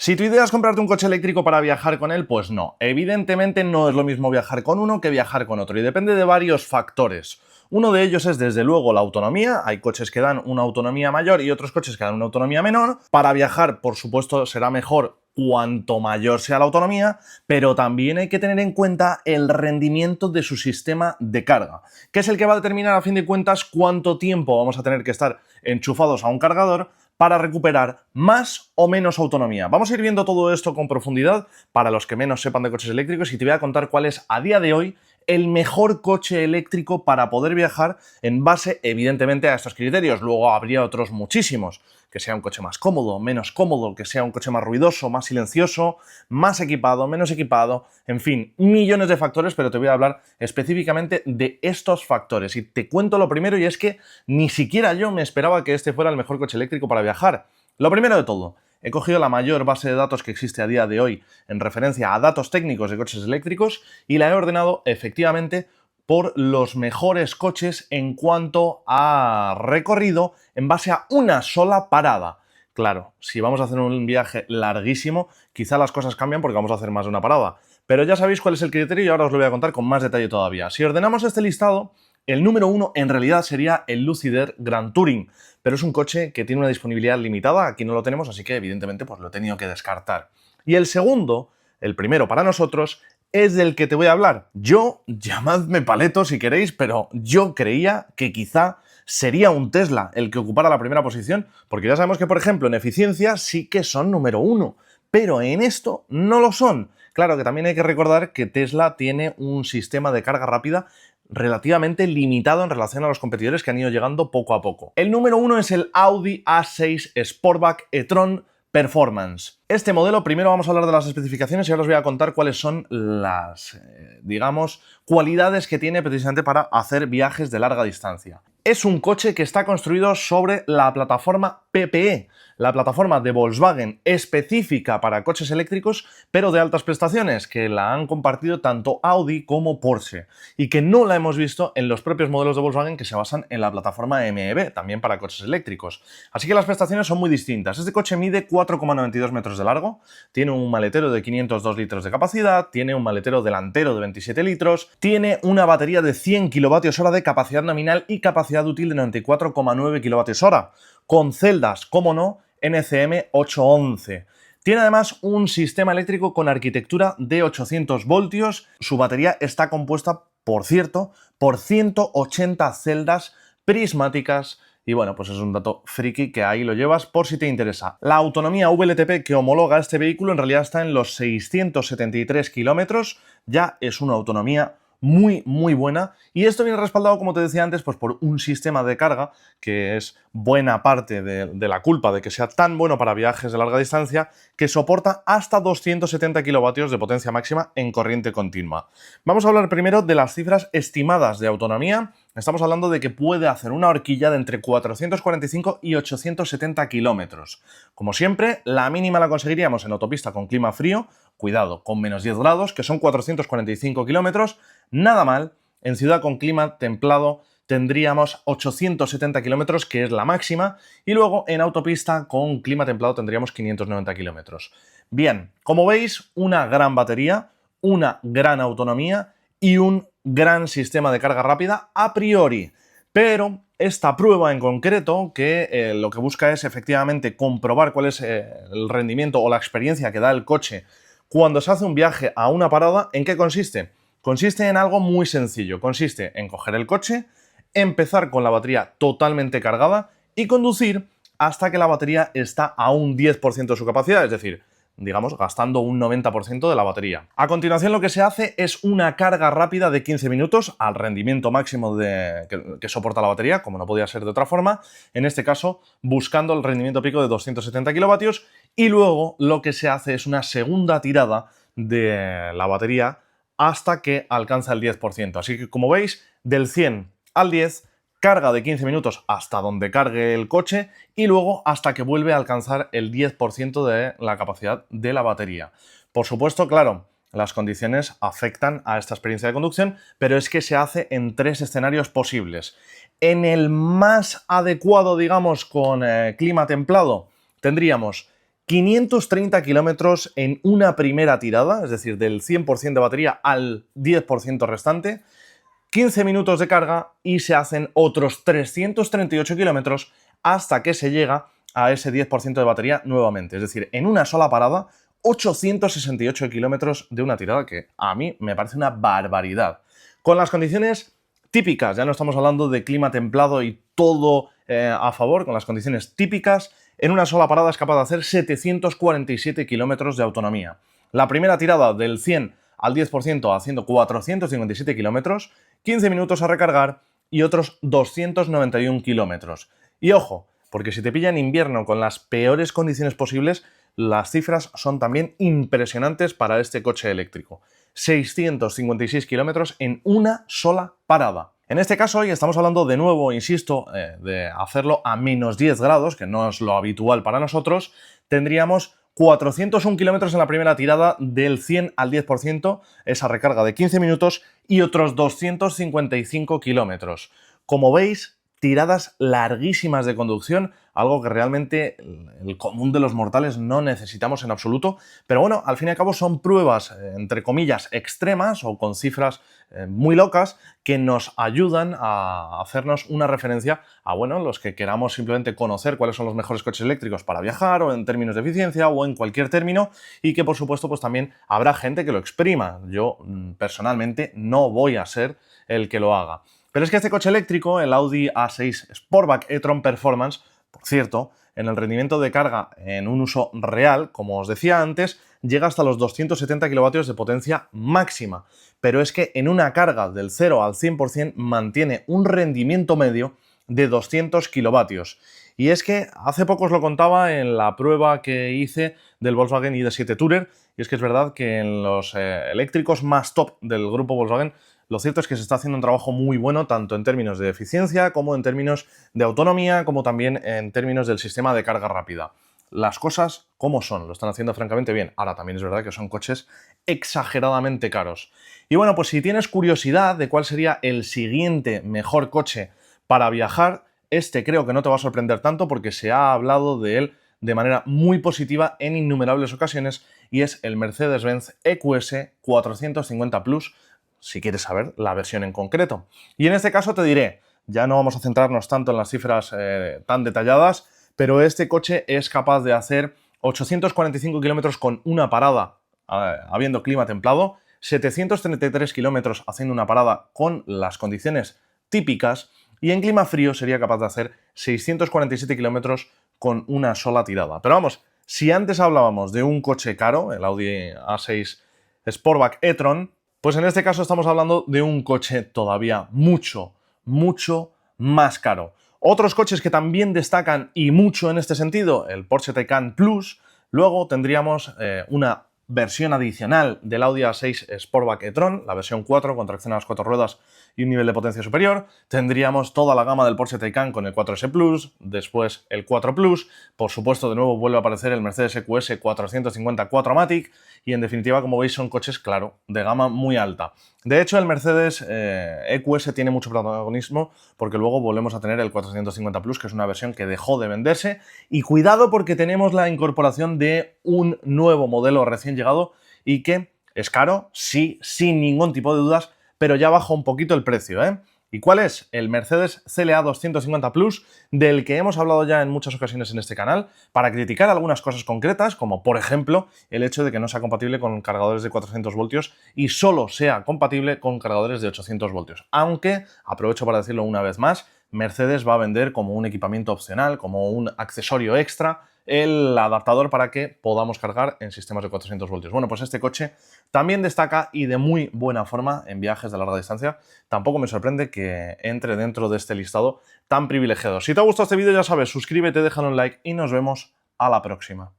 Si tu idea es comprarte un coche eléctrico para viajar con él, pues no. Evidentemente no es lo mismo viajar con uno que viajar con otro y depende de varios factores. Uno de ellos es desde luego la autonomía. Hay coches que dan una autonomía mayor y otros coches que dan una autonomía menor. Para viajar, por supuesto, será mejor cuanto mayor sea la autonomía, pero también hay que tener en cuenta el rendimiento de su sistema de carga, que es el que va a determinar a fin de cuentas cuánto tiempo vamos a tener que estar enchufados a un cargador para recuperar más o menos autonomía. Vamos a ir viendo todo esto con profundidad para los que menos sepan de coches eléctricos y te voy a contar cuál es a día de hoy el mejor coche eléctrico para poder viajar en base, evidentemente, a estos criterios. Luego habría otros muchísimos, que sea un coche más cómodo, menos cómodo, que sea un coche más ruidoso, más silencioso, más equipado, menos equipado, en fin, millones de factores, pero te voy a hablar específicamente de estos factores. Y te cuento lo primero, y es que ni siquiera yo me esperaba que este fuera el mejor coche eléctrico para viajar. Lo primero de todo, he cogido la mayor base de datos que existe a día de hoy en referencia a datos técnicos de coches eléctricos y la he ordenado efectivamente por los mejores coches en cuanto a recorrido en base a una sola parada. Claro, si vamos a hacer un viaje larguísimo, quizá las cosas cambian porque vamos a hacer más de una parada. Pero ya sabéis cuál es el criterio y ahora os lo voy a contar con más detalle todavía. Si ordenamos este listado, el número 1 en realidad sería el Lucid Air Grand Touring, pero es un coche que tiene una disponibilidad limitada, aquí no lo tenemos, así que evidentemente pues lo he tenido que descartar. Y el segundo, el primero para nosotros, es del que te voy a hablar. Yo, llamadme paleto si queréis, pero yo creía que quizá sería un Tesla el que ocupara la primera posición, porque ya sabemos que, por ejemplo, en eficiencia sí que son número 1, pero en esto no lo son. Claro que también hay que recordar que Tesla tiene un sistema de carga rápida relativamente limitado en relación a los competidores que han ido llegando poco a poco. El número 1 es el Audi A6 Sportback e-tron Performance. Este modelo, primero vamos a hablar de las especificaciones y ahora os voy a contar cuáles son las, digamos, cualidades que tiene precisamente para hacer viajes de larga distancia. Es un coche que está construido sobre la plataforma PPE, la plataforma de Volkswagen específica para coches eléctricos, pero de altas prestaciones, que la han compartido tanto Audi como Porsche, y que no la hemos visto en los propios modelos de Volkswagen que se basan en la plataforma MEB, también para coches eléctricos. Así que las prestaciones son muy distintas. Este coche mide 4,92 metros de largo, tiene un maletero de 502 litros de capacidad, tiene un maletero delantero de 27 litros, tiene una batería de 100 kWh de capacidad nominal y capacidad útil de 94,9 kWh, con celdas, como no, NCM 811. Tiene además un sistema eléctrico con arquitectura de 800 voltios. Su batería está compuesta, por cierto, por 180 celdas prismáticas. Y bueno, pues es un dato friki que ahí lo llevas por si te interesa. La autonomía VLTP que homologa este vehículo en realidad está en los 673 kilómetros. Ya es una autonomía muy buena, y esto viene respaldado, como te decía antes, pues por un sistema de carga que es buena parte de la culpa de que sea tan bueno para viajes de larga distancia, que soporta hasta 270 kilovatios de potencia máxima en corriente continua. Vamos a hablar primero de las cifras estimadas de autonomía. Estamos hablando de que puede hacer una horquilla de entre 445 y 870 kilómetros. Como siempre, la mínima la conseguiríamos en autopista con clima frío, cuidado, con menos 10 grados, que son 445 kilómetros. Nada mal, en ciudad con clima templado tendríamos 870 kilómetros, que es la máxima, y luego en autopista con clima templado tendríamos 590 kilómetros. Bien, como veis, una gran batería, una gran autonomía y un gran sistema de carga rápida a priori. Pero esta prueba en concreto, que lo que busca es efectivamente comprobar cuál es el rendimiento o la experiencia que da el coche cuando se hace un viaje a una parada, ¿en qué consiste? Consiste en algo muy sencillo. Consiste en coger el coche, empezar con la batería totalmente cargada y conducir hasta que la batería está a un 10% de su capacidad, es decir, digamos, gastando un 90% de la batería. A continuación lo que se hace es una carga rápida de 15 minutos al rendimiento máximo que soporta la batería, como no podía ser de otra forma, en este caso buscando el rendimiento pico de 270 kilovatios, y luego lo que se hace es una segunda tirada de la batería hasta que alcanza el 10%. Así que, como veis, del 100 al 10, carga de 15 minutos hasta donde cargue el coche y luego hasta que vuelve a alcanzar el 10% de la capacidad de la batería. Por supuesto, claro, las condiciones afectan a esta experiencia de conducción, pero es que se hace en 3 escenarios posibles. En el más adecuado, digamos, con clima templado, tendríamos 530 kilómetros en una primera tirada, es decir, del 100% de batería al 10% restante, 15 minutos de carga y se hacen otros 338 kilómetros hasta que se llega a ese 10% de batería nuevamente. Es decir, en una sola parada, 868 kilómetros de una tirada que a mí me parece una barbaridad. Con las condiciones típicas, ya no estamos hablando de clima templado y todo a favor, con las condiciones típicas, en una sola parada es capaz de hacer 747 kilómetros de autonomía. La primera tirada del 100 al 10% haciendo 457 kilómetros, 15 minutos a recargar y otros 291 kilómetros. Y ojo, porque si te pilla en invierno con las peores condiciones posibles, las cifras son también impresionantes para este coche eléctrico. 656 kilómetros en una sola parada. En este caso hoy estamos hablando de nuevo, insisto, de hacerlo a menos 10 grados, que no es lo habitual para nosotros. Tendríamos 401 kilómetros en la primera tirada del 100 al 10%, esa recarga de 15 minutos, y otros 255 kilómetros. Como veis, tiradas larguísimas de conducción, algo que realmente el común de los mortales no necesitamos en absoluto, pero bueno, al fin y al cabo son pruebas, entre comillas, extremas o con cifras muy locas que nos ayudan a hacernos una referencia a, bueno, los que queramos simplemente conocer cuáles son los mejores coches eléctricos para viajar o en términos de eficiencia o en cualquier término, y que por supuesto pues también habrá gente que lo exprima. Yo personalmente no voy a ser el que lo haga. Pero es que este coche eléctrico, el Audi A6 Sportback e-tron Performance, por cierto, en el rendimiento de carga en un uso real, como os decía antes, llega hasta los 270 kilovatios de potencia máxima. Pero es que en una carga del 0 al 100% mantiene un rendimiento medio de 200 kilovatios. Y es que hace poco os lo contaba en la prueba que hice del Volkswagen ID7 Tourer, y es que es verdad que en los eléctricos más top del grupo Volkswagen, lo cierto es que se está haciendo un trabajo muy bueno, tanto en términos de eficiencia, como en términos de autonomía, como también en términos del sistema de carga rápida. Las cosas como son, lo están haciendo francamente bien. Ahora también es verdad que son coches exageradamente caros. Y bueno, pues si tienes curiosidad de cuál sería el siguiente mejor coche para viajar, este creo que no te va a sorprender tanto porque se ha hablado de él de manera muy positiva en innumerables ocasiones, y es el Mercedes-Benz EQS 450 Plus, si quieres saber la versión en concreto. Y en este caso te diré, ya no vamos a centrarnos tanto en las cifras tan detalladas, pero este coche es capaz de hacer 845 kilómetros con una parada habiendo clima templado, 733 kilómetros haciendo una parada con las condiciones típicas, y en clima frío sería capaz de hacer 647 kilómetros con una sola tirada. Pero vamos, si antes hablábamos de un coche caro, el Audi A6 Sportback e-tron, pues en este caso estamos hablando de un coche todavía mucho más caro. Otros coches que también destacan y mucho en este sentido, el Porsche Taycan Plus. Luego tendríamos una versión adicional del Audi A6 Sportback e-tron, la versión 4 con tracción a las 4 ruedas y un nivel de potencia superior. Tendríamos toda la gama del Porsche Taycan con el 4S Plus, después el 4 Plus, por supuesto de nuevo vuelve a aparecer el Mercedes EQS 450 4MATIC, y en definitiva, como veis, son coches, claro, de gama muy alta. De hecho, el Mercedes EQS tiene mucho protagonismo porque luego volvemos a tener el 450 Plus, que es una versión que dejó de venderse, y cuidado porque tenemos la incorporación de un nuevo modelo recién llegado y que es caro, sí, sin ningún tipo de dudas, pero ya baja un poquito el precio, ¿eh? ¿Y cuál es? El Mercedes CLA 250 Plus, del que hemos hablado ya en muchas ocasiones en este canal, para criticar algunas cosas concretas, como por ejemplo el hecho de que no sea compatible con cargadores de 400 voltios y solo sea compatible con cargadores de 800 voltios. Aunque, aprovecho para decirlo una vez más, Mercedes va a vender como un equipamiento opcional, como un accesorio extra, el adaptador para que podamos cargar en sistemas de 400 voltios. Bueno, pues este coche también destaca y de muy buena forma en viajes de larga distancia. Tampoco me sorprende que entre dentro de este listado tan privilegiado. Si te ha gustado este vídeo, ya sabes, suscríbete, déjalo un like y nos vemos a la próxima.